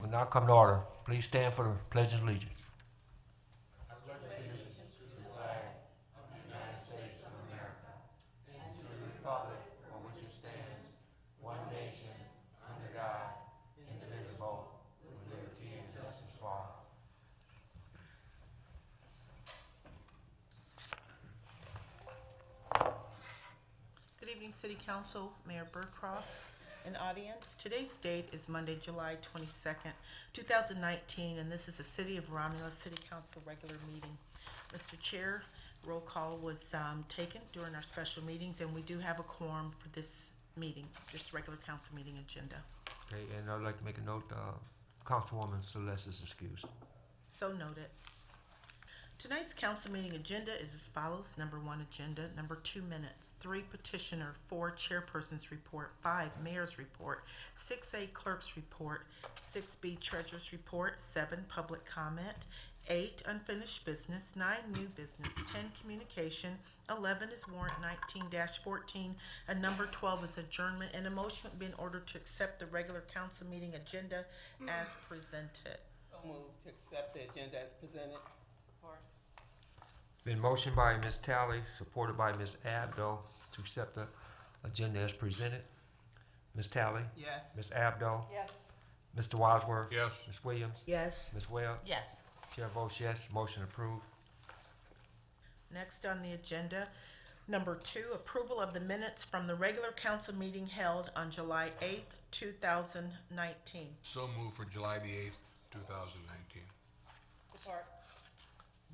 will now come to order. Please stand for the Pledge of Allegiance. Good evening, City Council, Mayor Burcroft, and audience. Today's date is Monday, July 22nd, 2019, and this is the City of Romulus City Council regular meeting. Mr. Chair, roll call was taken during our special meetings, and we do have a quorum for this meeting, this regular council meeting agenda. Okay, and I'd like to make a note, Councilwoman Celeste is excused. So noted. Tonight's council meeting agenda is as follows. Number 1, agenda. Number 2, minutes. 3, petitioner. 4, chairperson's report. 5, mayor's report. 6A, clerk's report. 6B, treasurer's report. 7, public comment. 8, unfinished business. 9, new business. 10, communication. 11 is warrant 19-14. And number 12 is adjournment. And a motion would be in order to accept the regular council meeting agenda as presented. So moved to accept the agenda as presented. Been motioned by Ms. Talley, supported by Ms. Abdo, to accept the agenda as presented. Ms. Talley? Yes. Ms. Abdo? Yes. Mr. Wadsworth? Yes. Ms. Williams? Yes. Ms. Webb? Yes. Chair votes yes, motion approved. Next on the agenda, number 2, approval of the minutes from the regular council meeting held on July 8th, 2019. So moved for July the 8th, 2019. Support.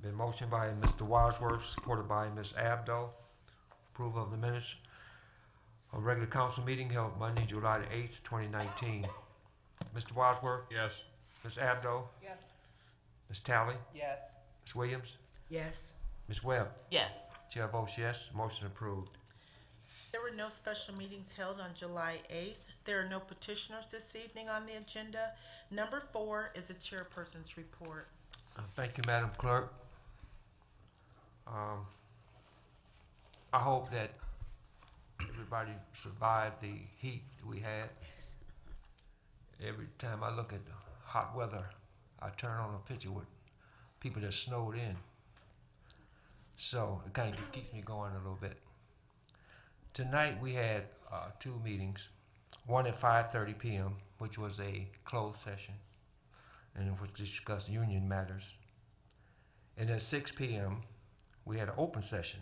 Been motioned by Mr. Wadsworth, supported by Ms. Abdo. Approval of the minutes of regular council meeting held Monday, July the 8th, 2019. Mr. Wadsworth? Yes. Ms. Abdo? Yes. Ms. Talley? Yes. Ms. Williams? Yes. Ms. Webb? Yes. Chair votes yes, motion approved. There were no special meetings held on July 8th. There are no petitioners this evening on the agenda. Number 4 is the chairperson's report. Thank you, Madam Clerk. I hope that everybody survived the heat that we had. Every time I look at the hot weather, I turn on a picture with people that snowed in. So it kind of keeps me going a little bit. Tonight we had 2 meetings, one at 5:30 p.m., which was a closed session, and it was discussed union matters. And at 6 p.m., we had an open session,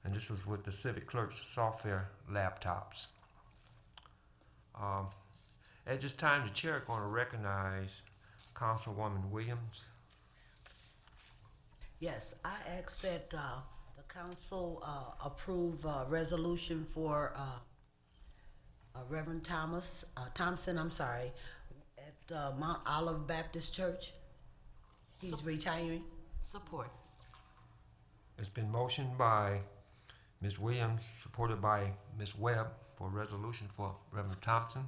and this was with the civic clerk's software laptops. At this time, the chair is going to recognize Councilwoman Williams. Yes, I ask that the council approve a resolution for Reverend Thompson, at Mount Olive Baptist Church. He's retiring. Support. It's been motioned by Ms. Williams, supported by Ms. Webb, for a resolution for Reverend Thompson.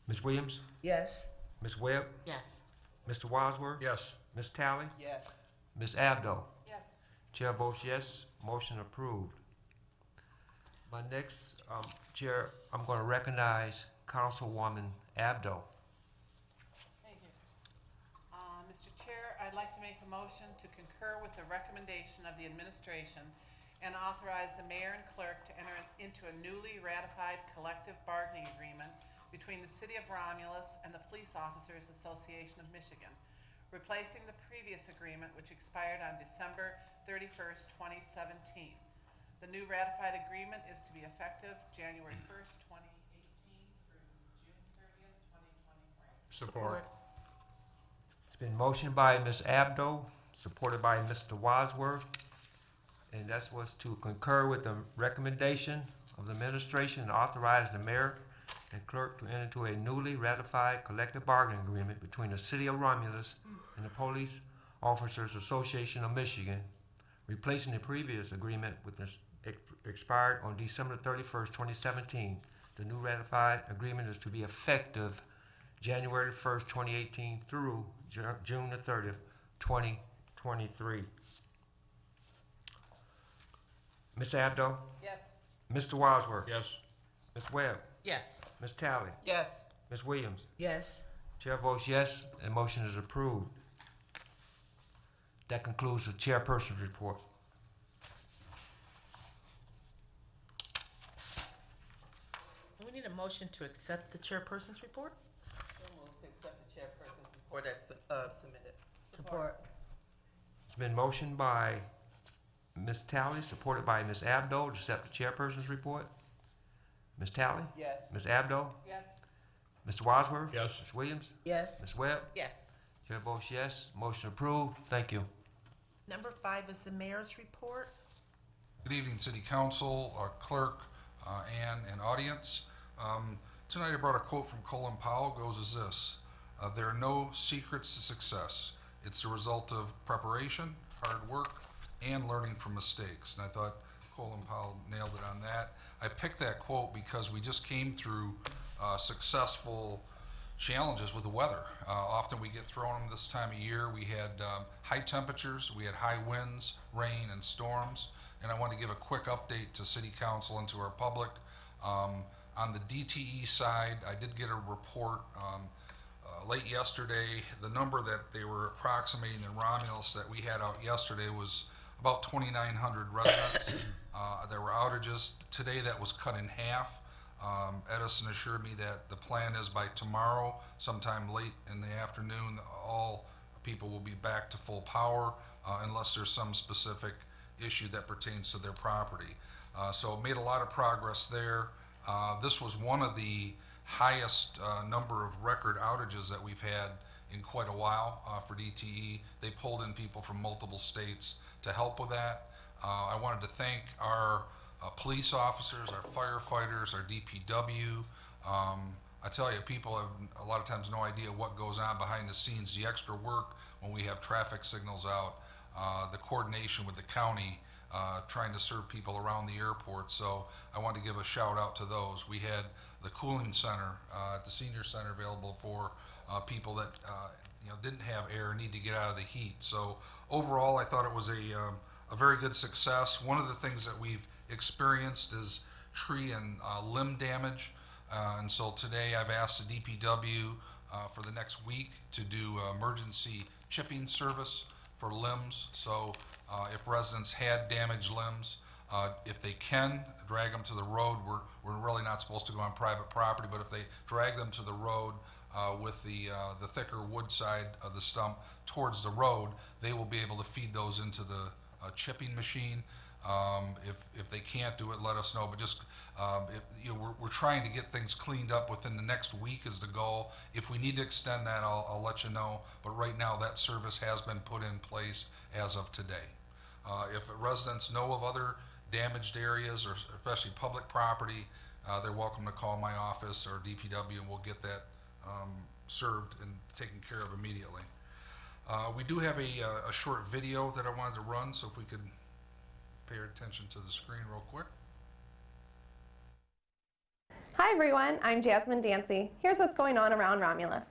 Ms. Williams? Yes. Ms. Webb? Yes. Mr. Wadsworth? Yes. Ms. Talley? Yes. Ms. Abdo? Yes. Chair votes yes, motion approved. My next, Chair, I'm going to recognize Councilwoman Abdo. Thank you. Mr. Chair, I'd like to make a motion to concur with the recommendation of the administration and authorize the mayor and clerk to enter into a newly ratified collective bargaining agreement between the City of Romulus and the Police Officers Association of Michigan, replacing the previous agreement which expired on December 31st, 2017. The new ratified agreement is to be effective January 1st, 2018 through June 30th, 2023. Support. It's been motioned by Ms. Abdo, supported by Mr. Wadsworth, and that was to concur with the recommendation of the administration and authorize the mayor and clerk to enter into a newly ratified collective bargaining agreement between the City of Romulus and the Police Officers Association of Michigan, replacing the previous agreement with the expired on December 31st, 2017. The new ratified agreement is to be effective January 1st, 2018 through June the 30th, 2023. Ms. Abdo? Yes. Mr. Wadsworth? Yes. Ms. Webb? Yes. Ms. Talley? Yes. Ms. Williams? Yes. Chair votes yes, and motion is approved. That concludes the chairperson's report. We need a motion to accept the chairperson's report. So moved to accept the chairperson's report as submitted. Support. It's been motioned by Ms. Talley, supported by Ms. Abdo, to accept the chairperson's report. Ms. Talley? Yes. Ms. Abdo? Yes. Mr. Wadsworth? Yes. Ms. Williams? Yes. Ms. Webb? Yes. Chair votes yes, motion approved. Thank you. Number 5 is the mayor's report. Good evening, City Council, Clerk, Ann, and audience. Tonight I brought a quote from Colin Powell, goes as this: there are no secrets to success. It's the result of preparation, hard work, and learning from mistakes. And I thought Colin Powell nailed it on that. I picked that quote because we just came through successful challenges with the weather. Often we get thrown them this time of year. We had high temperatures, we had high winds, rain, and storms. And I want to give a quick update to City Council and to our public. On the DTE side, I did get a report late yesterday. The number that they were approximating in Romulus that we had out yesterday was about 2,900 residents. There were outages. Today that was cut in half. Edison assured me that the plan is by tomorrow, sometime late in the afternoon, all people will be back to full power unless there's some specific issue that pertains to their property. So made a lot of progress there. This was one of the highest number of record outages that we've had in quite a while for DTE. They pulled in people from multiple states to help with that. I wanted to thank our police officers, our firefighters, our DPW. I tell you, people have a lot of times no idea what goes on behind the scenes, the extra work when we have traffic signals out, the coordination with the county, trying to serve people around the airport. So I want to give a shout out to those. We had the cooling center at the senior center available for people that didn't have air and need to get out of the heat. So overall, I thought it was a very good success. One of the things that we've experienced is tree and limb damage. And so today I've asked the DPW for the next week to do emergency chipping service for limbs. So if residents had damaged limbs, if they can drag them to the road, we're really not supposed to go on private property, but if they drag them to the road with the thicker wood side of the stump towards the road, they will be able to feed those into the chipping machine. If they can't do it, let us know. But just we're trying to get things cleaned up within the next week is the goal. If we need to extend that, I'll let you know. But right now, that service has been put in place as of today. If residents know of other damaged areas, or especially public property, they're welcome to call my office or DPW, and we'll get that served and taken care of immediately. We do have a short video that I wanted to run, so if we could pay attention to the screen real quick. Hi everyone, I'm Jasmine Dancy. Here's what's going on around Romulus.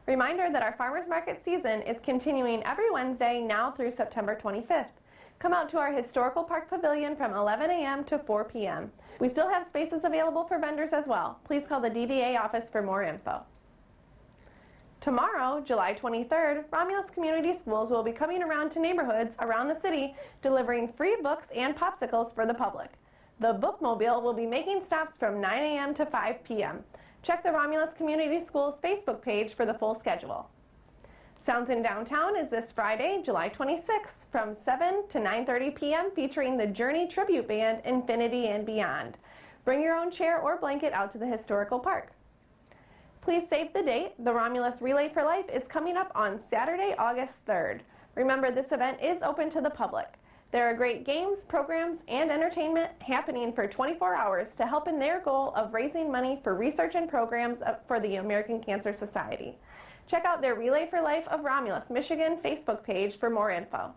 Reminder that our farmers market season is continuing every Wednesday now through September 25th. Come out to our historical park pavilion from 11 a.m. to 4 p.m. We still have spaces available for vendors as well. Please call the DDA office for more info. Tomorrow, July 23rd, Romulus Community Schools will be coming around to neighborhoods around the city delivering free books and popsicles for the public. The Bookmobile will be making stops from 9 a.m. to 5 p.m. Check the Romulus Community Schools Facebook page for the full schedule. Sounds in Downtown is this Friday, July 26th from 7 to 9:30 p.m. featuring the Journey Tribute Band Infinity and Beyond. Bring your own chair or blanket out to the historical park. Please save the date. The Romulus Relay for Life is coming up on Saturday, August 3rd. Remember, this event is open to the public. There are great games, programs, and entertainment happening for 24 hours to help in their goal of raising money for research and programs for the American Cancer Society. Check out their Relay for Life of Romulus, Michigan Facebook page for more info.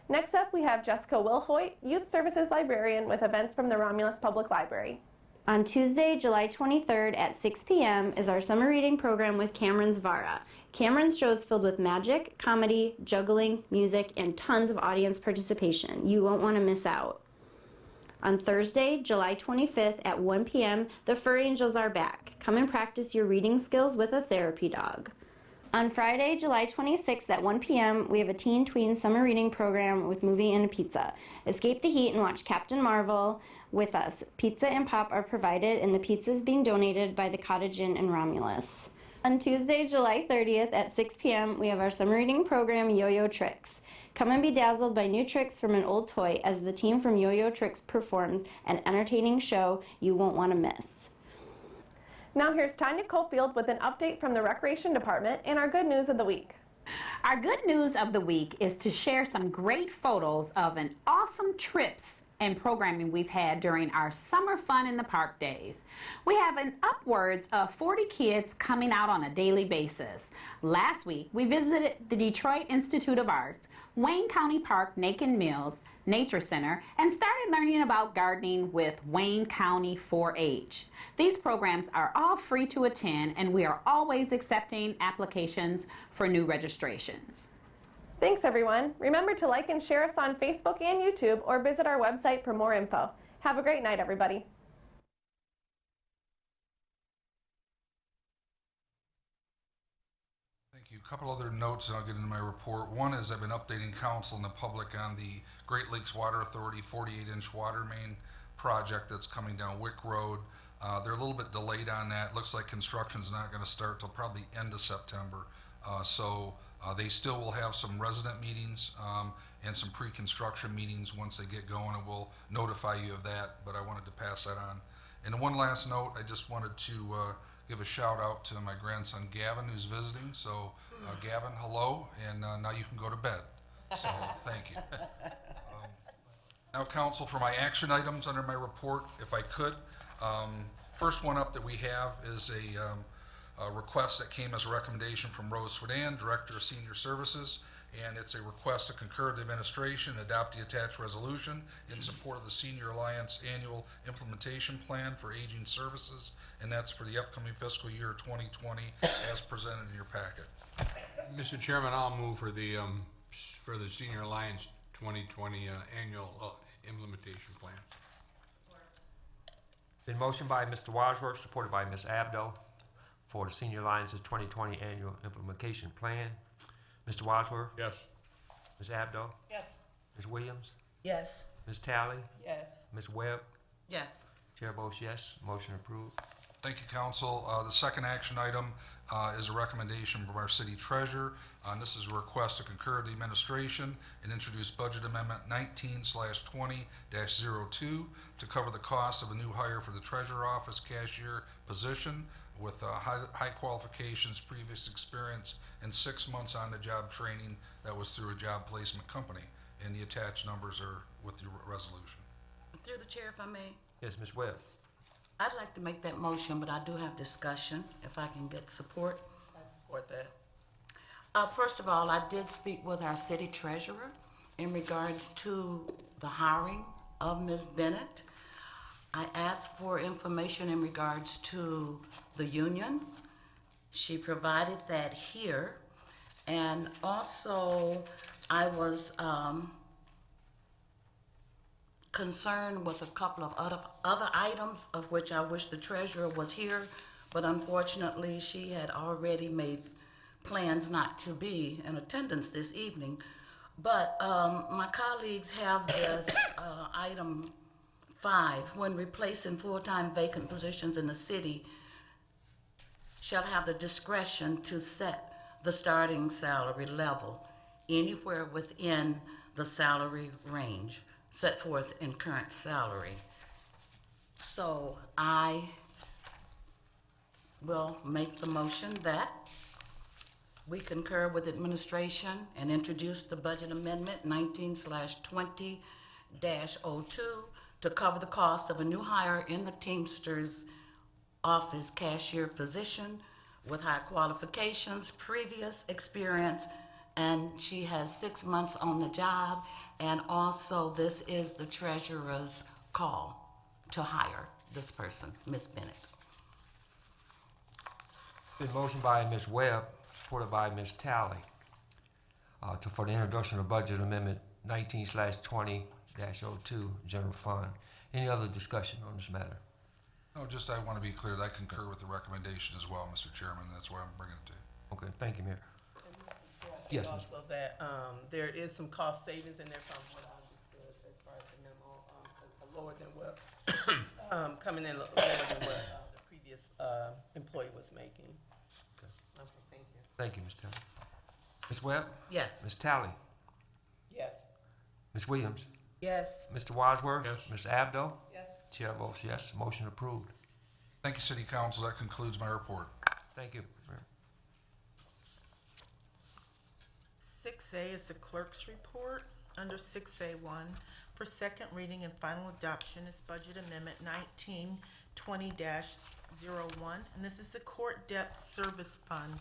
Next up, we have Jessica Wilhoit, Youth Services Librarian with events from the Romulus Public Library. On Tuesday, July 23rd at 6 p.m. is our summer reading program with Cameron's Vara. Cameron's show is filled with magic, comedy, juggling, music, and tons of audience participation. You won't want to miss out. On Thursday, July 25th at 1 p.m., the Fur Angels are back. Come and practice your reading skills with a therapy dog. On Friday, July 26th at 1 p.m., we have a teen tween summer reading program with movie and a pizza. Escape the heat and watch Captain Marvel with us. Pizza and pop are provided, and the pizza is being donated by the Cottage Inn in Romulus. On Tuesday, July 30th at 6 p.m., we have our summer reading program, Yo-Yo Tricks. Come and be dazzled by new tricks from an old toy as the team from Yo-Yo Tricks performs an entertaining show you won't want to miss. Now here's Tanya Cofield with an update from the Recreation Department and our good news of the week. Our good news of the week is to share some great photos of an awesome trips and programming we've had during our Summer Fun in the Park days. We have an upwards of 40 kids coming out on a daily basis. Last week, we visited the Detroit Institute of Arts, Wayne County Park Naked Mills Nature Center, and started learning about gardening with Wayne County 4-H. These programs are all free to attend, and we are always accepting applications for new registrations. Thanks, everyone. Remember to like and share us on Facebook and YouTube or visit our website for more info. Have a great night, everybody. Thank you. A couple other notes and I'll get into my report. One is I've been updating council and the public on the Great Lakes Water Authority 48-inch water main project that's coming down Wick Road. They're a little bit delayed on that. Looks like construction's not going to start till probably end of September. They still will have some resident meetings and some pre-construction meetings once they get going, and we'll notify you of that, but I wanted to pass that on. And one last note, I just wanted to give a shout out to my grandson Gavin, who's visiting. So Gavin, hello, and now you can go to bed. So thank you. Now, council, for my action items under my report, if I could. First one up that we have is a request that came as a recommendation from Rose Sweden, Director of Senior Services, and it's a request to concur the administration and adopt the attached resolution in support of the Senior Alliance Annual Implementation Plan for Aging Services, and that's for the upcoming fiscal year 2020 as presented in your packet. Mr. Chairman, I'll move for the Senior Alliance 2020 Annual Implementation Plan. Been motioned by Mr. Wadsworth, supported by Ms. Abdo, for the Senior Alliance's 2020 Annual Implementation Plan. Mr. Wadsworth? Yes. Ms. Abdo? Yes. Ms. Williams? Yes. Ms. Talley? Yes. Ms. Webb? Yes. Chair votes yes. Motion approved. Thank you, council. The second action item is a recommendation from our city treasurer. This is a request to concur the administration and introduce budget amendment 19/20-02 to cover the cost of a new hire for the treasurer office cashier position with high qualifications, previous experience, and 6 months on the job training that was through a job placement company. And the attached numbers are with the resolution. Through the chair, if I may. Yes, Ms. Webb. I'd like to make that motion, but I do have discussion, if I can get support. I support that. First of all, I did speak with our city treasurer in regards to the hiring of Ms. Bennett. I asked for information in regards to the union. She provided that here. And also, I was concerned with a couple of other items of which I wish the treasurer was here, but unfortunately she had already made plans not to be in attendance this evening. But my colleagues have this item 5, when replacing full-time vacant positions in the city, shall have the discretion to set the starting salary level anywhere within the salary range set forth in current salary. So I will make the motion that we concur with administration and introduce the budget amendment 19/20-02 to cover the cost of a new hire in the Teamsters office cashier position with high qualifications, previous experience, and she has 6 months on the job. And also, this is the treasurer's call to hire this person, Ms. Bennett. Been motioned by Ms. Webb, supported by Ms. Talley, for the introduction of budget amendment 19/20-02 general fund. Any other discussion on this matter? No, just I want to be clear that I concur with the recommendation as well, Mr. Chairman. That's why I'm bringing it to you. Okay, thank you, Mayor. Yes, Ms. Also that, there is some cost savings in there from what I understood as far as the memo, lower than what, coming in lower than what, the previous, employee was making. Okay. Okay, thank you. Thank you, Ms. Talley. Ms. Webb? Yes. Ms. Talley? Yes. Ms. Williams? Yes. Mr. Wadsworth? Yes. Ms. Abdo? Yes. Chair votes yes, motion approved. Thank you, City Council. That concludes my report. Thank you. 6A is the clerk's report. Under 6A1, for second reading and final adoption is Budget Amendment 1920-01, and this is the Court Debt Service Fund.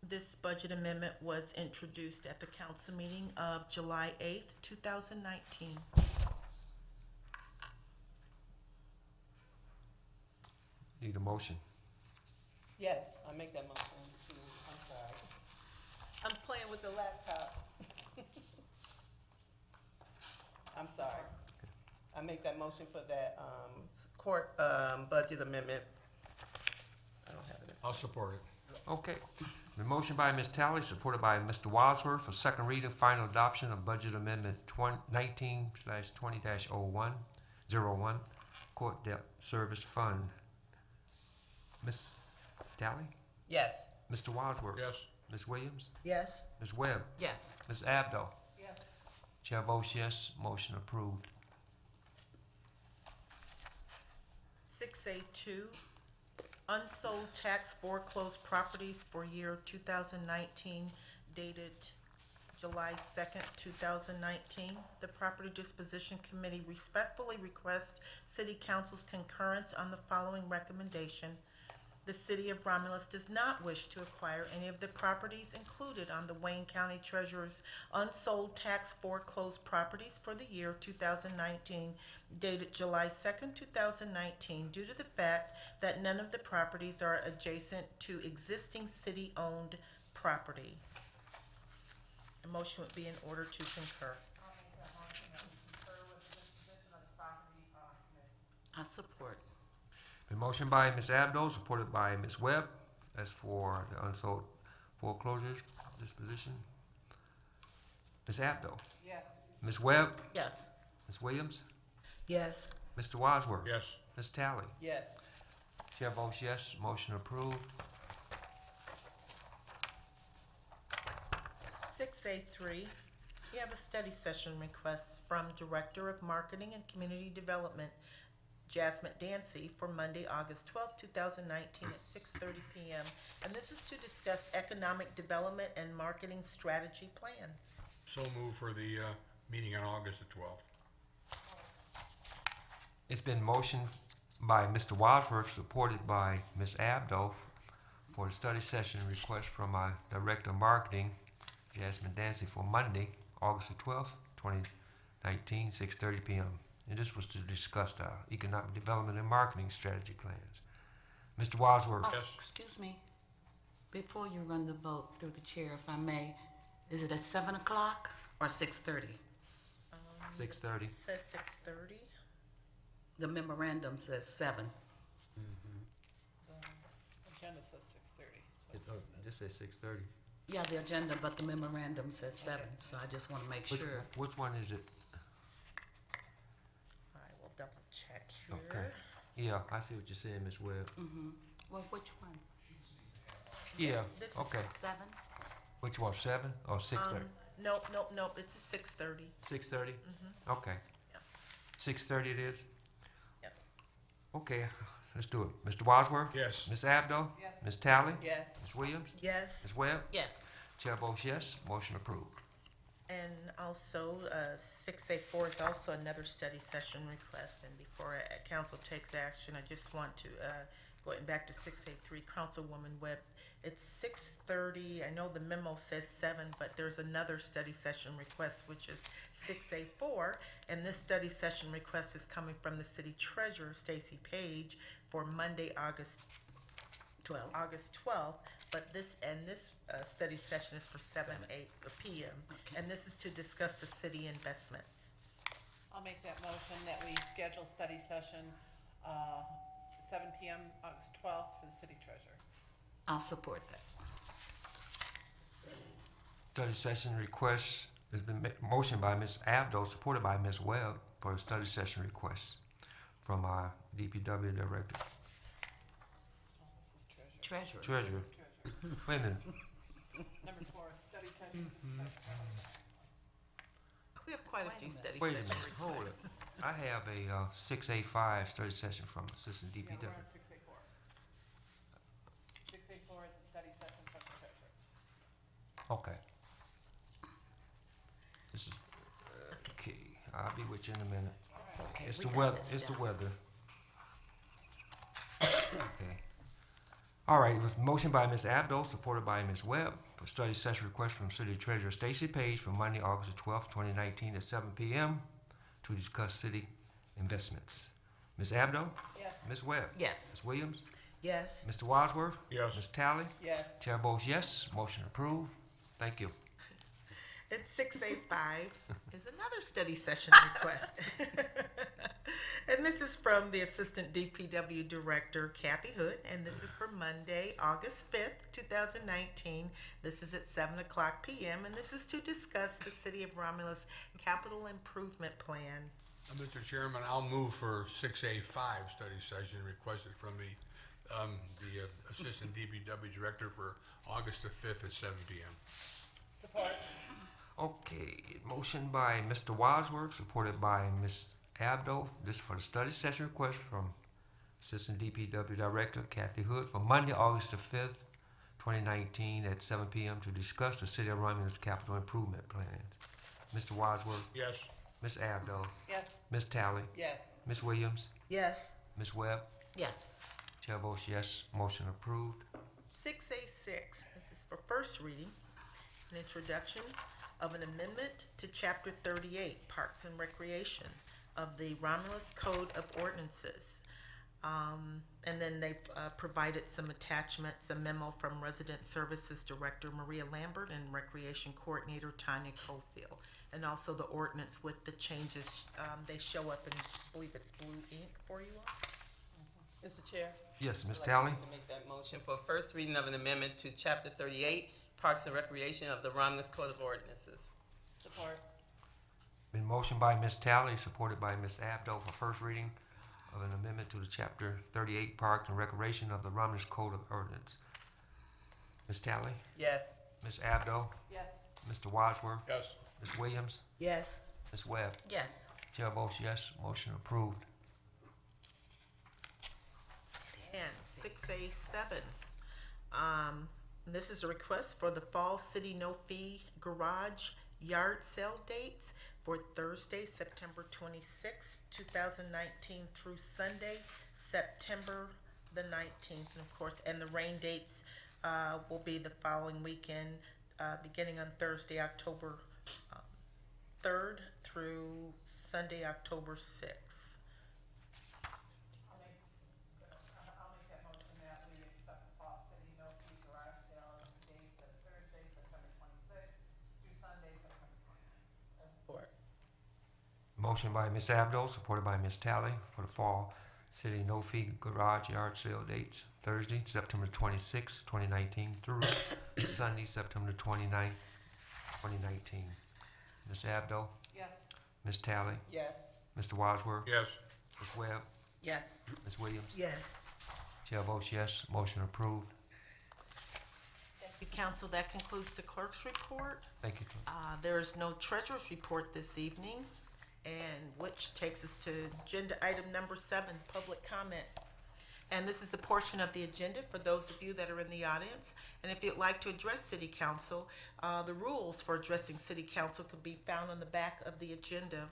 This budget amendment was introduced at the council meeting of July 8th, 2019. Need a motion. Yes, I make that motion. I'm sorry. I'm playing with the laptop. I'm sorry. I make that motion for that, court, budget amendment. I don't have it. I'll support it. Okay. The motion by Ms. Talley, supported by Mr. Wadsworth for second reading, final adoption of Budget Amendment 19/20-01, Court Debt Service Fund. Ms. Talley? Yes. Mr. Wadsworth? Yes. Ms. Williams? Yes. Ms. Webb? Yes. Ms. Abdo? Yes. Chair votes yes, motion approved. 6A2, unsold tax foreclosed properties for year 2019 dated July 2nd, 2019. The Property Disposition Committee respectfully requests City Council's concurrence on the following recommendation. The City of Romulus does not wish to acquire any of the properties included on the Wayne County Treasurer's unsold tax foreclosed properties for the year 2019 dated July 2nd, 2019 due to the fact that none of the properties are adjacent to existing city-owned property. A motion would be in order to concur. I'll make that motion that we concur with the disposition of the property, committee. I support. A motion by Ms. Abdo, supported by Ms. Webb, as for the unsold foreclosures disposition. Ms. Abdo? Yes. Ms. Webb? Yes. Ms. Williams? Yes. Mr. Wadsworth? Yes. Ms. Talley? Yes. Chair votes yes, motion approved. 6A3, we have a study session request from Director of Marketing and Community Development, Jasmine Dancy, for Monday, August 12, 2019 at 6:30 p.m. And this is to discuss economic development and marketing strategy plans. So move for the meeting on August the 12th. It's been motioned by Mr. Wadsworth, supported by Ms. Abdo, for the study session request from our Director of Marketing, Jasmine Dancy, for Monday, August the 12th, 2019, 6:30 p.m. And this was to discuss the economic development and marketing strategy plans. Mr. Wadsworth? Oh, Yes. excuse me. Before you run the vote through the chair, if I may, is it at 7 o'clock or 6:30? 6:30. Says 6:30. The memorandum says 7. Agenda says 6:30. Just say 6:30. Yeah, the agenda, but the memorandum says 7, so I just want to make sure. Which one is it? All right, we'll double check here. Okay. Yeah, I see what you're saying, Ms. Webb. Well, which one? Yeah, This is okay. for 7? Which one, 7 or 6:30? Nope, it's a 6:30. 6:30? Okay. Yeah. 6:30 it is? Yes. Okay, let's do it. Mr. Wadsworth? Yes. Ms. Abdo? Yes. Ms. Talley? Yes. Ms. Williams? Yes. Ms. Webb? Yes. Chair votes yes, motion approved. And also, 6A4 is also another study session request. And before council takes action, I just want to, going back to 6A3, Councilwoman Webb, it's 6:30. I know the memo says 7, but there's another study session request, which is 6A4. And this study session request is coming from the city treasurer, Stacy Page, for Monday, August 12th. But this study session is for 7 p.m. Okay. And this is to discuss the city investments. I'll make that motion that we schedule study session, 7 p.m., August 12th, for the city treasurer. I'll support that. study session request has been motioned by Ms. Abdo, supported by Ms. Webb, for a study session request from our DPW director. Treasurer. Treasurer. Wait a minute. Number 4, study session. We have quite a few study Wait a session minute. Hold requests. it. I have a 6A5 study session from Assistant Yeah, DPW. we're on 6A4. 6A4 is a study session from the treasurer. Okay. This is, okay, I'll be with you in a minute. It's okay. It's we the got weather, this it's the down. weather. Okay. All right, it was motion by Ms. Abdo, supported by Ms. Webb, for study session request from City Treasurer Stacy Page for Monday, August the 12th, 2019 at 7 p.m. to discuss city investments. Ms. Abdo? Yes. Ms. Webb? Yes. Ms. Williams? Yes. Mr. Wadsworth? Yes. Ms. Tally? Yes. Chair votes yes, motion approved. Thank you. It's 6A5 is another study session request. And this is from the Assistant DPW Director, Kathy Hood, and this is for Monday, August 5th, 2019. This is at 7 o'clock p.m., and this is to discuss the City of Romulus Capital Improvement Plan. Mr. Chairman, I'll move for 6A5 study session requested from the Assistant DPW Director for August the 5th at 7 p.m. Support. Okay, motion by Mr. Wadsworth, supported by Ms. Abdo. This is for the study session request from Assistant DPW Director Kathy Hood for Monday, August the 5th, 2019 at 7 p.m. to discuss the City of Romulus capital improvement plans. Mr. Wadsworth, Yes. Ms. Abdo, Yes. Ms. Tally, Yes. Ms. Williams, Yes. Ms. Webb. Yes. Chair votes yes, motion approved. 6A6, this is for first reading, an introduction of an amendment to Chapter 38, Parks and Recreation of the Romulus Code of Ordinances. And then they've provided some attachments, a memo from Resident Services Director Maria Lambert and Recreation Coordinator Tanya Cofield. And also the ordinance with the changes, they show up in, I believe it's blue ink for you all. Mr. Chair? Yes, Ms. I'd Tally? like to make that motion for first reading of an amendment to Chapter 38, Parks and Recreation of the Romulus Code of Ordinances. Support. Been motioned by Ms. Tally, supported by Ms. Abdo for first reading of an amendment to the Chapter 38 Parks and Recreation of the Romulus Code of Ordinance. Ms. Tally, Yes. Ms. Abdo, Yes. Mr. Wadsworth, Yes. Ms. Williams, Yes. Ms. Webb. Yes. Chair votes yes, motion approved. And 6A7. This is a request for the Fall City No Fee Garage Yard Sale dates for Thursday, September 26, 2019 through Sunday, September the 19th. And of course, and the rain dates will be the following weekend, beginning on Thursday, October 3rd through Sunday, October 6th. I'll make that motion that we accept the Fall City No Fee Garage Sale dates as Thursday, September 26th through Sunday, September 29th. Support. Motion by Ms. Abdo, supported by Ms. Tally for the Fall City No Fee Garage Yard Sale dates Thursday, September 26, 2019 through Sunday, September 29, 2019. Ms. Abdo, Yes. Ms. Tally, Yes. Mr. Wadsworth, Yes. Ms. Webb, Yes. Ms. Williams. Yes. Chair votes yes, motion approved. Thank you, council. That concludes the clerk's report. Thank you. There is no treasurer's report this evening, and which takes us to agenda item number 7, public comment. And this is a portion of the agenda for those of you that are in the audience. And if you'd like to address city council, the rules for addressing city council can be found on the back of the agenda.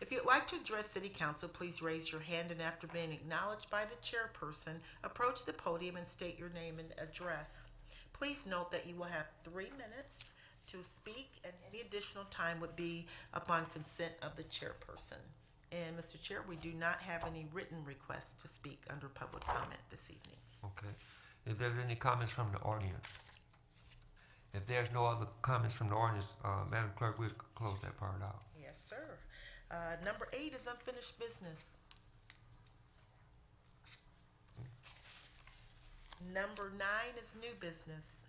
If you'd like to address city council, please raise your hand, and after being acknowledged by the chairperson, approach the podium and state your name and address. Please note that you will have 3 minutes to speak, and any additional time would be upon consent of the chairperson. And Mr. Chair, we do not have any written requests to speak under public comment this evening. Okay. If there's any comments from the audience? If there's no other comments from the audience, Madam Clerk, we'll close that part out. Yes, sir. Number 8 is unfinished business. Number 9 is new business.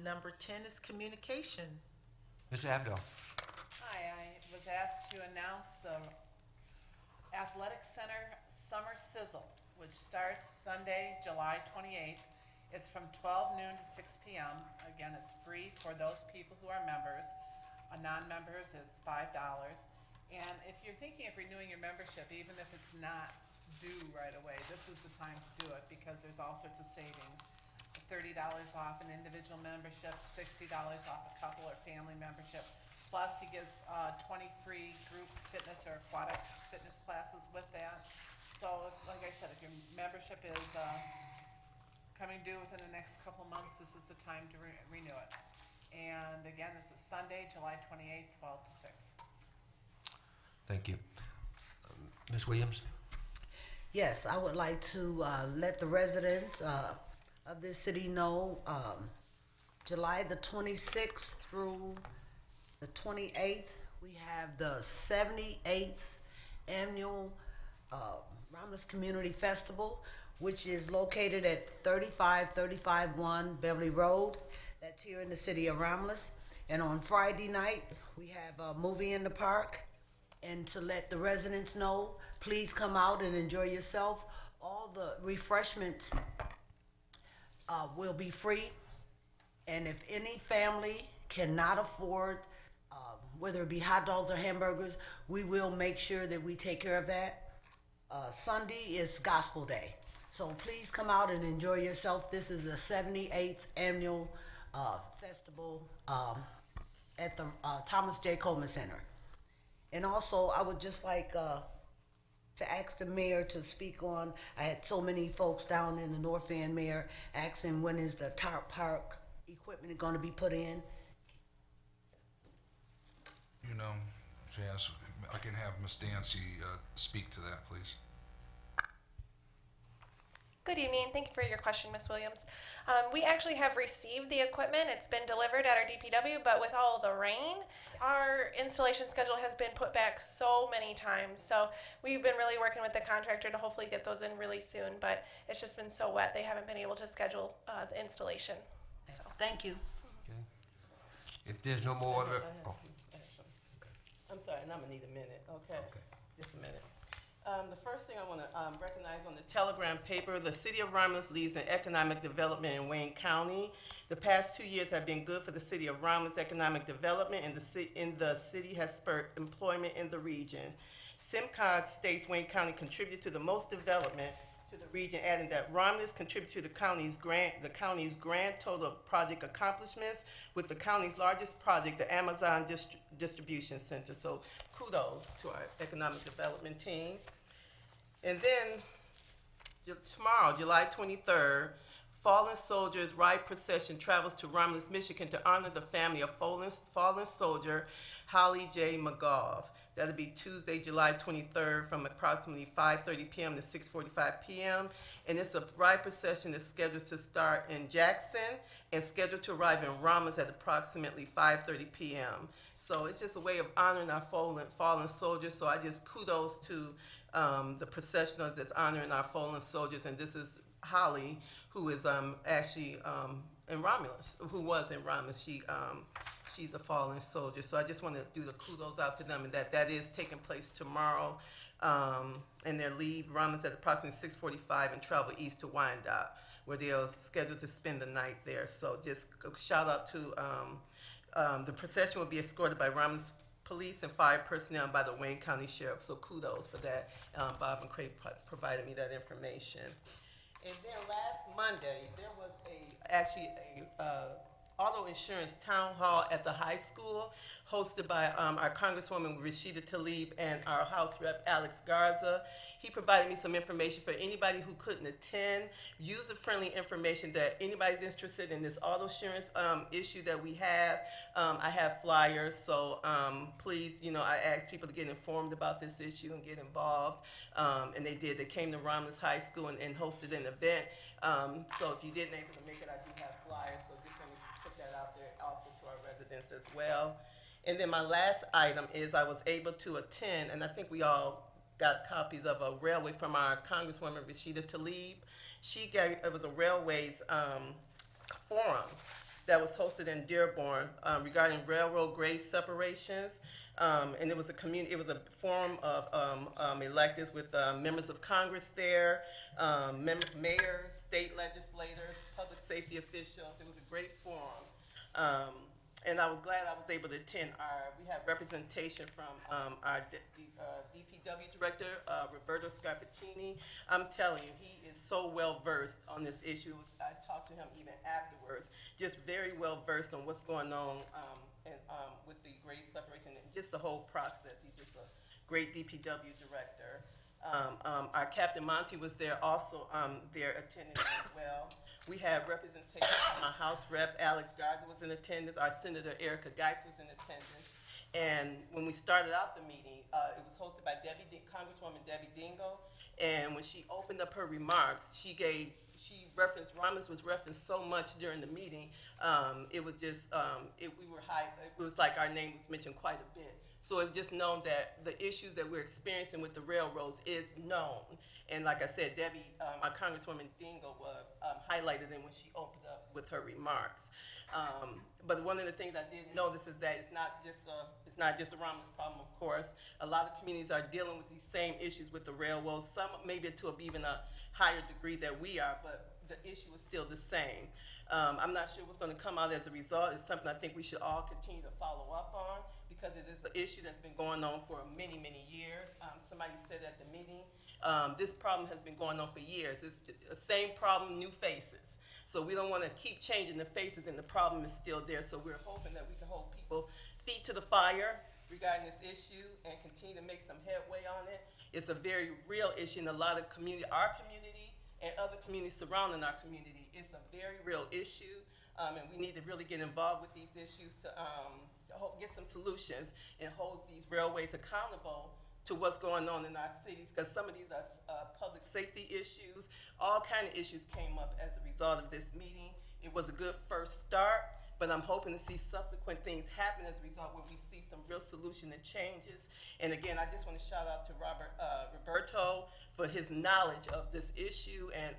Number 10 is communication. Ms. Abdo. Hi, I was asked to announce the Athletic Center Summer Sizzle, which starts Sunday, July 28th. It's from 12 noon to 6 p.m. Again, it's free for those people who are members. Non-members, it's $5. And if you're thinking of renewing your membership, even if it's not due right away, this is the time to do it because there's all sorts of savings. $30 off an individual membership, $60 off a couple or family membership. Plus, he gives 20 free group fitness or aquatic fitness classes with that. So, like I said, if your membership is coming due within the next couple months, this is the time to renew it. And again, this is Sunday, July 28th, 12 to 6. Thank you. Ms. Williams? Yes, I would like to let the residents of this city know July the 26th through the 28th, we have the 78th annual Romulus Community Festival, which is located at 35351 Beverly Road. That's here in the city of Romulus. And on Friday night, we have a movie in the park. And to let the residents know, please come out and enjoy yourself. All the refreshments will be free. And if any family cannot afford, whether it be hot dogs or hamburgers, we will make sure that we take care of that. Sunday is Gospel Day. So please come out and enjoy yourself. This is the 78th annual festival at the Thomas J. Coleman Center. And also, I would just like to ask the mayor to speak on, I had so many folks down in the North End, Mayor, asking when is the Tarp Park equipment going to be put in. You know, Jazz, I can have Ms. Dancy speak to that, please. Good evening. Thank you for your question, Ms. Williams. We actually have received the equipment. It's been delivered at our DPW, but with all the rain, our installation schedule has been put back so many times. So we've been really working with the contractor to hopefully get those in really soon, but it's just been so wet, they haven't been able to schedule the installation. So. Thank you. Okay. If there's no more other, oh, I'm sorry, and I'm gonna need a minute, okay? Just a minute. The first thing I wanna recognize on the Telegram paper, the city of Romulus leads in economic development in Wayne County. The past 2 years have been good for the city of Romulus economic development, and the city has spurred employment in the region. SimCog states Wayne County contributed to the most development to the region, adding that Romulus contributed to the county's grand total of project accomplishments, with the county's largest project, the Amazon Distribution Center. So kudos to our economic development team. And then tomorrow, July 23rd, Fallen Soldiers Ride Procession travels to Romulus, Michigan to honor the family of fallen soldier Holly J. McGough. That'll be Tuesday, July 23rd from approximately 5:30 p.m. to 6:45 p.m. And it's a ride procession that's scheduled to start in Jackson and scheduled to arrive in Romulus at approximately 5:30 p.m. So it's just a way of honoring our fallen soldiers. So I just kudos to the processionals that's honoring our fallen soldiers. And this is Holly, who is actually in Romulus, who was in Romulus. She's a fallen soldier. So I just want to do the kudos out to them, and that is taking place tomorrow. And their leave Romulus at approximately 6:45 and travel east to Wyandotte, where they're scheduled to spend the night there. So just a shout out to the procession will be escorted by Romulus police and fire personnel by the Wayne County Sheriff. So kudos for that. Bob and Craig provided me that information. And then last Monday, there was a auto insurance town hall at the high school, hosted by our Congresswoman Rashida Tlaib and our House Rep Alex Garza. He provided me some information for anybody who couldn't attend, user-friendly information that anybody's interested in this auto insurance issue that we have. I have flyers, so please, I asked people to get informed about this issue and get involved, and they did. They came to Romulus High School and hosted an event. So if you didn't able to make it, I do have flyers, so just let me put that out there also to our residents as well. And then my last item is I was able to attend, and I think we all got copies of a railway from our Congresswoman Rashida Tlaib. It was a railways forum, that was hosted in Dearborn regarding railroad grade separations. And it was a forum of electeds with members of Congress there, mayors, state legislators, public safety officials. It was a great forum. And I was glad I was able to attend. We had representation from our DPW director, Roberto Scarpacini. I'm telling you, he is so well versed on this issue. I talked to him even afterwards, just very well versed on what's going on with the grade separation and just the whole process. He's just a great DPW director. Our Captain Monty was there also, there attending as well. We had representation from our House Rep, Alex Garza was in attendance. Our Senator Erica Geis was in attendance. And when we started out the meeting, it was hosted by Congresswoman Debbie Dingle. And when she opened up her remarks, she referenced, Romulus was referenced so much during the meeting. It was just, it was like our name was mentioned quite a bit. So it's just known that the issues that we're experiencing with the railroads is known. And like I said, Debbie, our Congresswoman Dingle, highlighted it when she opened up with her remarks. But one of the things I did notice is that it's not just a Romulus problem, of course. A lot of communities are dealing with these same issues with the railroads, some maybe to even a higher degree than we are, but the issue is still the same. I'm not sure what's going to come out as a result. It's something I think we should all continue to follow up on because it is an issue that's been going on for many, many years. Somebody said at the meeting, this problem has been going on for years. It's the same problem, new faces. So we don't want to keep changing the faces and the problem is still there. So we're hoping that we can hold people feet to the fire regarding this issue and continue to make some headway on it. It's a very real issue in a lot of community, our community and other communities surrounding our community. It's a very real issue, and we need to really get involved with these issues to get some solutions and hold these railways accountable to what's going on in our cities, because some of these are public safety issues. All kind of issues came up as a result of this meeting. It was a good first start, but I'm hoping to see subsequent things happen as a result where we see some real solution and changes. And again, I just want to shout out to Roberto for his knowledge of this issue and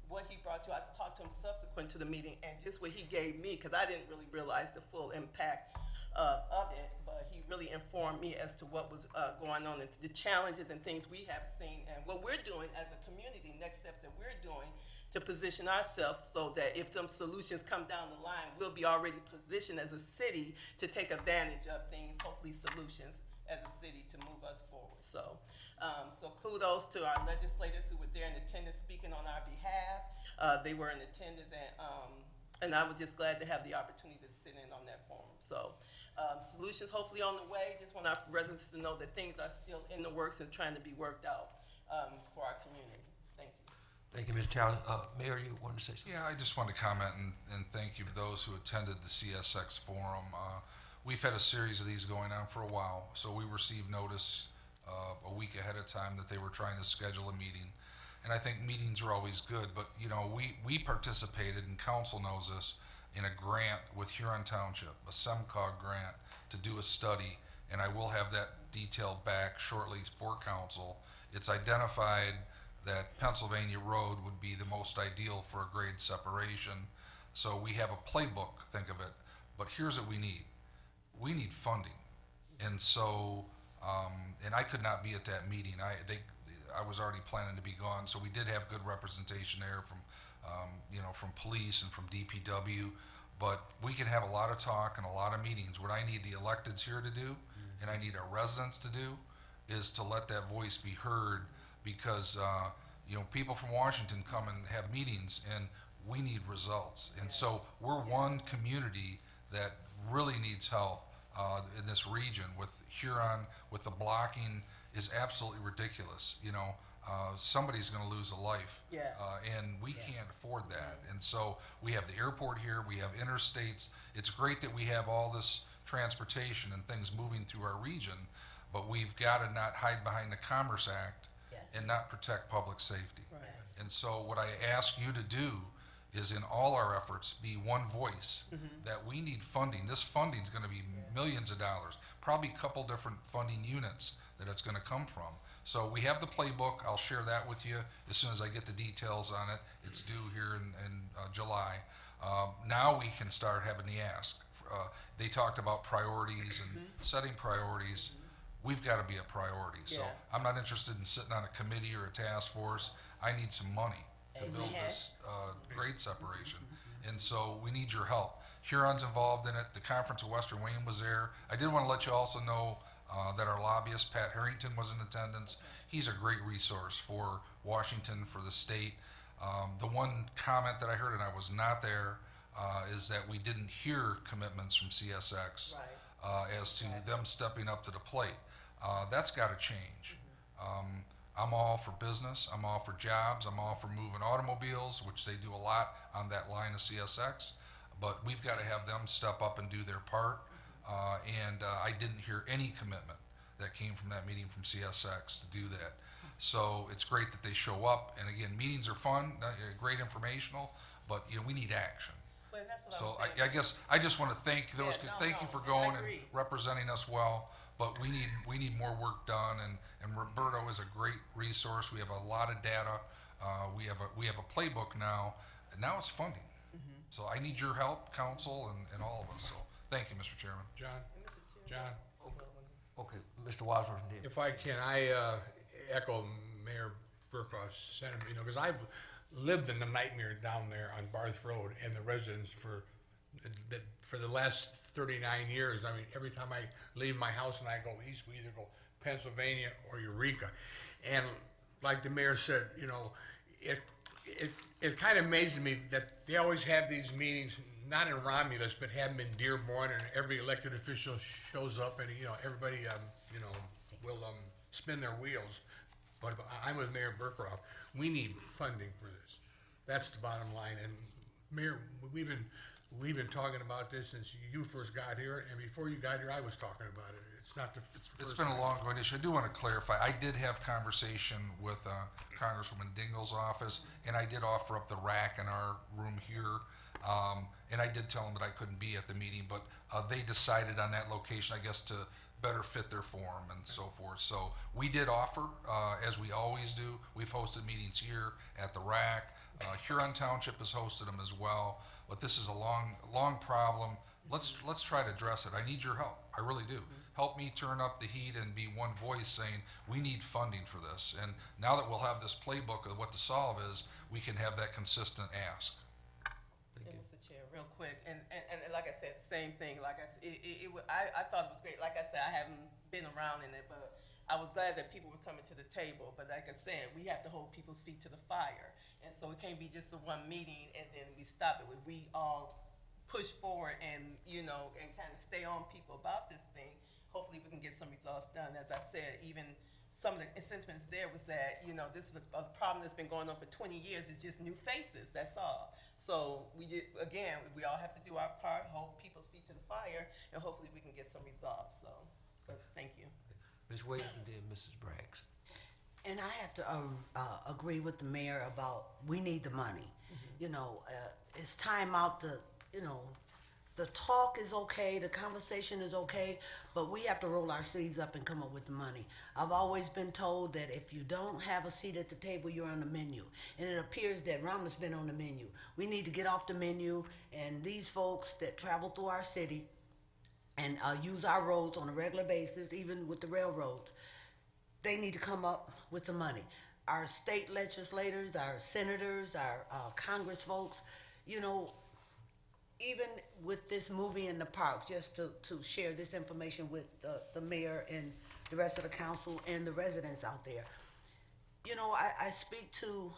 what he brought to. I talked to him subsequent to the meeting and just what he gave me, because I didn't really realize the full impact of it, but he really informed me as to what was going on and the challenges and things we have seen and what we're doing as a community, next steps that we're doing to position ourselves so that if them solutions come down the line, we'll be already positioned as a city to take advantage of things, hopefully solutions as a city to move us forward. So kudos to our legislators who were there in attendance speaking on our behalf. They were in attendance and I was just glad to have the opportunity to sit in on that forum. So solutions hopefully on the way. Just want our residents to know that things are still in the works and trying to be worked out for our community. Thank you. Thank you, Ms. Chowley. Mayor, you wanted to say something? Yeah, I just want to comment and thank you to those who attended the CSX forum. We've had a series of these going on for a while, so we received notice a week ahead of time that they were trying to schedule a meeting. And I think meetings are always good, but you know, we participated, and council knows this, in a grant with Huron Township, a SEMCOG grant to do a study, and I will have that detailed back shortly for council. It's identified that Pennsylvania Road would be the most ideal for a grade separation. So we have a playbook, think of it, but here's what we need. We need funding. And so, and I could not be at that meeting. I was already planning to be gone, so we did have good representation there from, from police and from DPW, but we can have a lot of talk and a lot of meetings. What I need the electeds here to do, and I need our residents to do, is to let that voice be heard, because people from Washington come and have meetings, and we need results. And so we're one community that really needs help in this region. With Huron, with the blocking is absolutely ridiculous. Somebody's going to lose a life, and we can't afford that. And so we have the airport here, we have interstates. It's great that we have all this transportation and things moving through our region, but we've got to not hide behind the Commerce Act and not protect public safety. Right. And so what I ask you to do is, in all our efforts, be one voice, that we need funding. This funding is going to be millions of dollars, probably a couple different funding units that it's going to come from. So we have the playbook. I'll share that with you as soon as I get the details on it. It's due here in July. Now we can start having the ask. They talked about priorities and setting priorities. We've got to be a priority. So Yeah. I'm not interested in sitting on a committee or a task force. I need some money to build Amen. this grade separation. And so we need your help. Huron's involved in it. The Conference of Western Wayne was there. I did want to let you also know that our lobbyist, Pat Harrington, was in attendance. He's a great resource for Washington, for the state. The one comment that I heard, and I was not there, is that we didn't hear commitments from CSX as to them stepping up to the plate. That's got to change. I'm all for business. I'm all for jobs. I'm all for moving automobiles, which they do a lot on that line of CSX. But we've got to have them step up and do their part. And I didn't hear any commitment that came from that meeting from CSX to do that. So it's great that they show up. And again, meetings are fun, great informational, but we need action. Well, that's what So I'm saying. I guess I just want to thank those. Yeah, no, Thank you no, for and I going and agree. representing us well. But we need more work done. And Roberto is a great resource. We have a lot of data. We have a playbook now, and now it's funding. So I need your help, council, and all of us. So thank you, Mr. Chairman. John, Okay, Mr. Wadsworth, then. if I can, I echo Mayor Burkhoff's sentiment, because I've lived in the nightmare down there on Barth Road and the residents for the last 39 years. I mean, every time I leave my house and I go east, we either go Pennsylvania or Eureka. And like the mayor said, it kind of amazes me that they always have these meetings, not in Romulus, but have them in Dearborn, and every elected official shows up, and everybody will spin their wheels. But I'm with Mayor Burkhoff. We need funding for this. That's the bottom line. And Mayor, we've been talking about this since you first got here, and before you got here, I was talking about it. It's been a long-going issue. I do want to clarify. I did have conversation with Congresswoman Dingell's office, and I did offer up the rack in our room here. And I did tell them that I couldn't be at the meeting, but they decided on that location, I guess, to better fit their form and so forth. So we did offer, as we always do. We've hosted meetings here at the rack. Huron Township has hosted them as well. But this is a long problem. Let's try to address it. I need your help. I really do. Help me turn up the heat and be one voice saying we need funding for this. And now that we'll have this playbook of what the solve is, we can have that consistent ask. Yeah, Mr. Chair, real quick, and like I said, the same thing. Like I said, I thought it was great. Like I said, I haven't been around in it, but I was glad that people were coming to the table. But like I said, we have to hold people's feet to the fire, and so it can't be just a one meeting and then we stop it. If we all push forward and and kind of stay on people about this thing, hopefully we can get some results done. As I said, even some of the sentiments there was that, this is a problem that's been going on for 20 years. It's just new faces, that's all. So we all have to do our part, hold people's feet to the fire, and hopefully we can get some results. So thank you. Ms. Wade and then Mrs. Braggs. And I have to agree with the mayor about we need the money. It's time out to, the talk is okay, the conversation is okay, but we have to roll our sleeves up and come up with the money. I've always been told that if you don't have a seat at the table, you're on the menu. And it appears that Romulus been on the menu. We need to get off the menu, and these folks that travel through our city and use our roads on a regular basis, even with the railroads, they need to come up with some money. Our state legislators, our senators, our Congress folks, even with this movie in the park, just to share this information with the mayor and the rest of the council and the residents out there. I speak to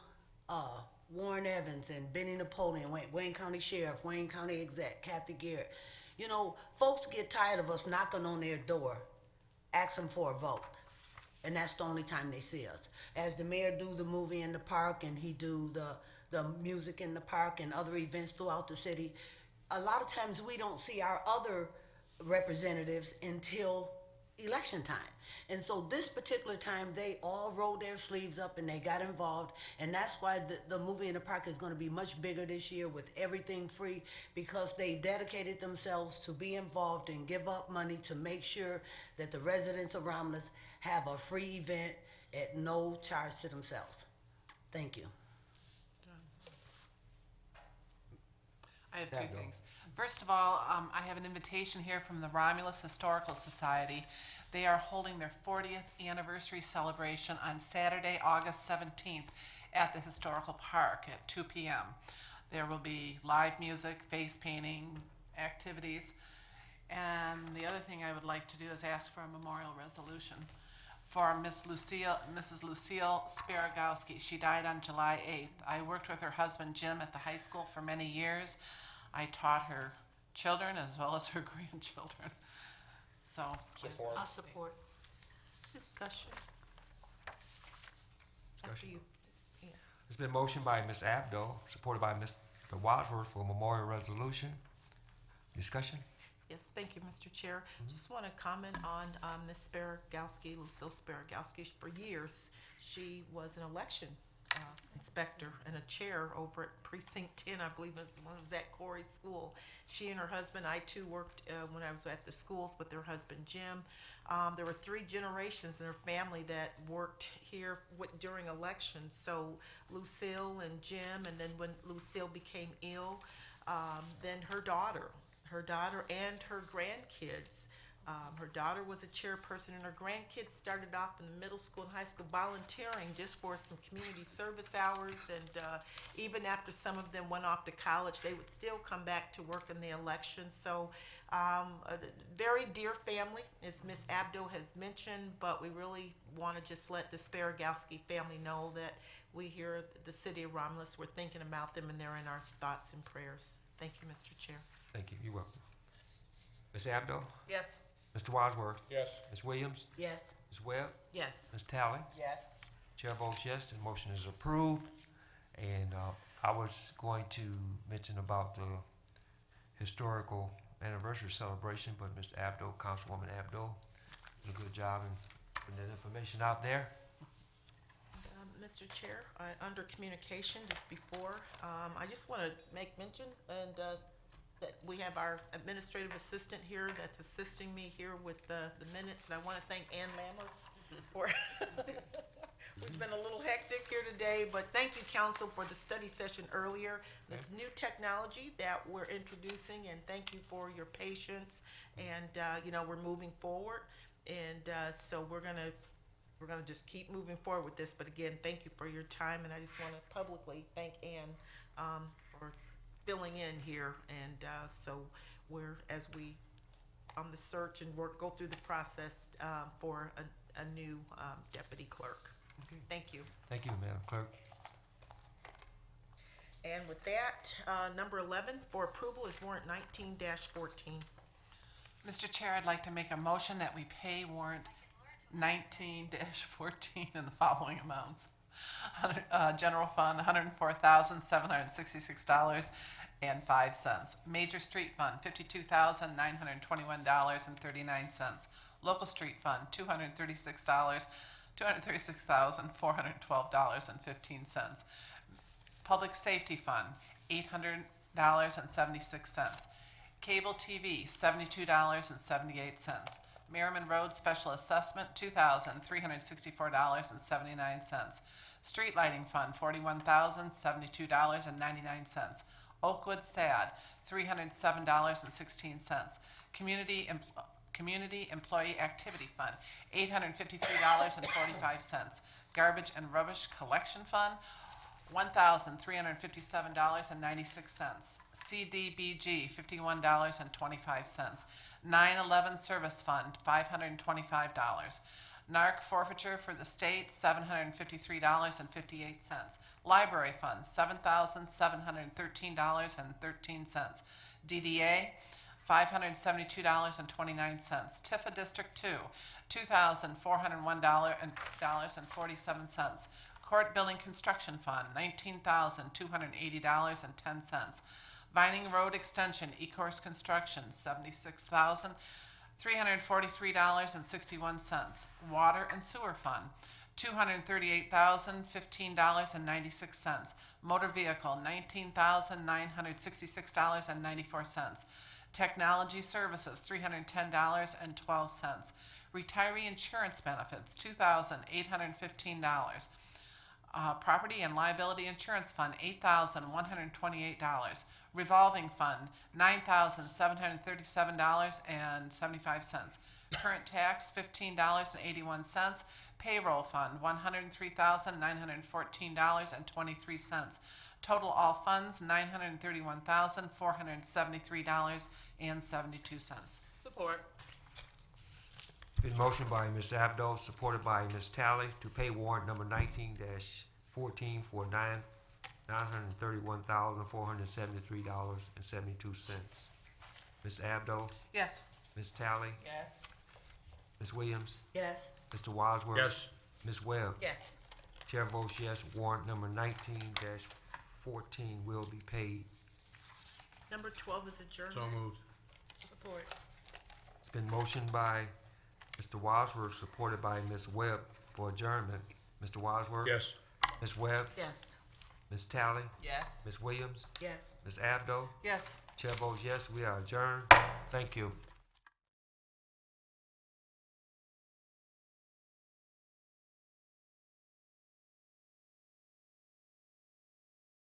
Warren Evans and Benny Napoleon, Wayne County Sheriff, Wayne County Exec, Kathy Garrett. Folks get tired of us knocking on their door, asking for a vote. And that's the only time they see us. As the mayor do the movie in the park and he do the music in the park and other events throughout the city, a lot of times we don't see our other representatives until election time. And so this particular time, they all rolled their sleeves up and they got involved. And that's why the movie in the park is going to be much bigger this year with everything free, because they dedicated themselves to be involved and give up money to make sure that the residents of Romulus have a free event at no charge to themselves. Thank you. I have There two you go. things. First of all, I have an invitation here from the Romulus Historical Society. They are holding their 40th anniversary celebration on Saturday, August 17th at the Historical Park at 2 p.m. There will be live music, face painting, activities. And the other thing I would like to do is ask for a memorial resolution for Mrs. Lucille Sparagowski. She died on July 8th. I worked with her husband Jim at the high school for many years. I taught her children as well as her grandchildren. So, I support. Discussion. After you. Yeah. It's been motioned by Mr. Abdo, supported by Mr. Wadsworth for a memorial resolution. Discussion? Yes, thank you, Mr. Chair. Just want to comment on Ms. Sparagowski, Lucille Sparagowski. For years, she was an election inspector and a chair over at Precinct 10, I believe it was at Corey's school. She and her husband, I too worked when I was at the schools with her husband Jim. There were 3 generations in her family that worked here during elections. So Lucille and Jim, and then when Lucille became ill, then her daughter and her grandkids. Her daughter was a chairperson, and her grandkids started off in the middle school and high school volunteering just for some community service hours. And even after some of them went off to college, they would still come back to work in the election. So a very dear family, as Ms. Abdo has mentioned, but we really want to just let the Sparagowski family know that we here at the city of Romulus, we're thinking about them, and they're in our thoughts and prayers. Thank you, Mr. Chair. Thank you. You're welcome. Ms. Abdo? yes. Mr. Wadsworth? Yes. Ms. Williams? Yes. Ms. Webb? Yes. Ms. Talley? Yes. Chair votes yes, the motion is approved. And I was going to mention about the historical anniversary celebration, but Mr. Abdo, Councilwoman Abdo, did a good job in putting that information out there. Mr. Chair, under communication, just before, I just want to make mention and that we have our administrative assistant here that's assisting me here with the minutes, and I want to thank Ann Lammers for. We've been a little hectic here today, but thank you, council, for the study session earlier. It's new technology that we're introducing, and thank you for your patience. And we're moving forward, and so we're gonna just keep moving forward with this. But again, thank you for your time, and I just want to publicly thank Ann for filling in here. And so as we on the search and go through the process for a new deputy clerk. Okay. Thank you. Thank you, Madam Clerk. And with that, number 11 for approval is warrant 19-14. Mr. Chair, I'd like to make a motion that we pay warrant 19-14 in the following amounts. General Fund, $104,766.05. Major Street Fund, $52,921.39. Local Street Fund, $236,412.15. Public Safety Fund, $800.76. Cable TV, $72.78. Merriman Road Special Assessment, $2,364.79. Street Lighting Fund, $41,072.99. Oakwood SAD, $307.16. Community Employee Activity Fund, $853.45. Garbage and Rubbish Collection Fund, $1,357.96. CDBG, $51.25. 9/11 Service Fund, $525. NARC forfeiture for the state, $753.58. Library Fund, $7,713.13. DDA, $572.29. TIFA District 2, $2,401.47. Court Building Construction Fund, $19,280.10. Vining Road Extension, E-Course Construction, $76,343.61. Water and Sewer Fund, $238,015.96. Motor Vehicle, $19,966.94. Technology Services, $310.12. Retiree Insurance Benefits, $2,815. Property and Liability Insurance Fund, $8,128. Revolving Fund, $9,737.75. Current tax, $15.81. Payroll Fund, $103,914.23. Total all funds, $931,473.72. Support. Been motioned by Ms. Abdo, supported by Ms. Tally, to pay warrant number 19-14 for $931,473.72. Ms. Abdo, Yes. Ms. Tally, Yes. Ms. Williams, Yes. Mr. Wadsworth. Yes. Ms. Webb. Yes. Chair votes yes, warrant number 19-14 will be paid. Number 12 is adjournment. So moved. Support. It's been motioned by Mr. Wadsworth, supported by Ms. Webb for adjournment. Mr. Wadsworth? Yes. Ms. Webb? Yes. Ms. Tally? Yes. Ms. Williams? Yes. Ms. Abdo? Yes. Chair votes yes, we are adjourned. Thank you.